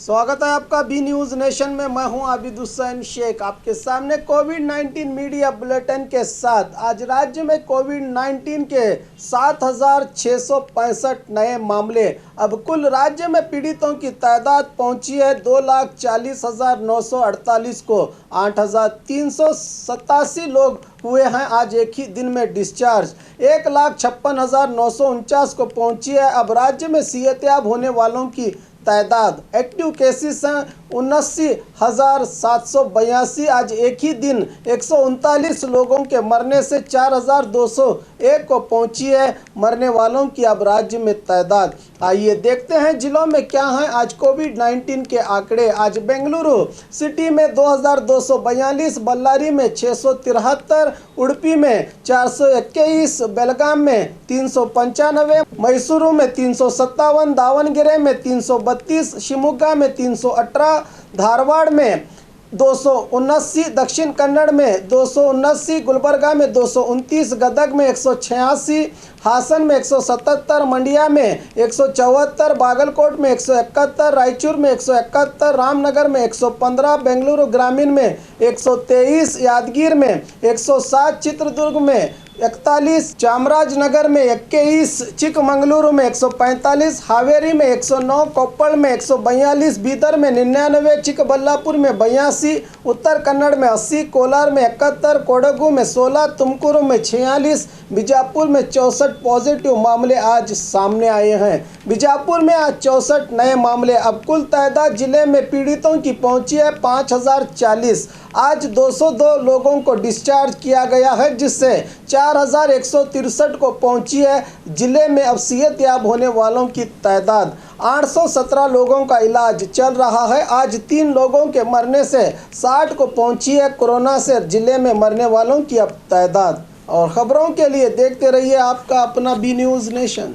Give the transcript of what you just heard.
स्वागत है आपका बी न्यूज़ नेशन में। मैं हूं आबिद हुसैन शेख, आपके सामने कोविड-19 मीडिया बुलेटिन के साथ। आज राज्य में कोविड-19 के 7,665 नए मामले। अब कुल राज्य में पीड़ितों की तादाद पहुंची है 2,40,948 को। 8,387 लोग हुए हैं आज एक ही दिन में डिस्चार्ज। 1,56,949 को पहुंची है अब राज्य में सेहतयाब होने वालों की तादाद। एक्टिव केसेस हैं 79,782। आज एक ही दिन 139 लोगों के मरने से 4,201 को पहुंची है मरने वालों की अब राज्य में तादाद। आइए देखते हैं जिलों में क्या हैं आज कोविड-19 के आंकड़े। आज बेंगलुरु सिटी में 2,242, बल्लारी में 673, उडुपी में 421, बेलगाम में 395, मैसूरू में 357, दावणगेरे में 332, शिमोगा में 318, धारवाड़ में 279, दक्षिण कन्नड़ में 279, गुलबर्गा में 229, गदग में 186, हासन में 177, मंडिया में 174, बागलकोट में 171, रायचूर में 171, रामनगर में 115, बेंगलुरु ग्रामीण में 123, यादगीर में 107, चित्रदुर्ग में 41, चामराजनगर में 21, चिकमंगलुरु में 145, हावेरी में 109, कोप्पल में 142, बीदर में 99, चिकबल्लापुर में 82, उत्तर कन्नड़ में 80, कोलार में 71, कोडगु में 16, तुमकुरु में 46, बीजापुर में 64 पॉजिटिव मामले आज सामने आए हैं। बीजापुर में आज 64 नए मामले। अब कुल तादाद जिले में पीड़ितों की पहुंची है 5,040। आज 202 लोगों को डिस्चार्ज किया गया है, जिससे 4,163 को पहुंची है जिले में अब सेहतयाब होने वालों की तादाद। 817 लोगों का इलाज चल रहा है। आज 3 लोगों के मरने से 60 को पहुंची है कोरोना से जिले में मरने वालों की अब तादाद। और ख़बरों के लिए देखते रहिए आपका अपना बी न्यूज़ नेशन।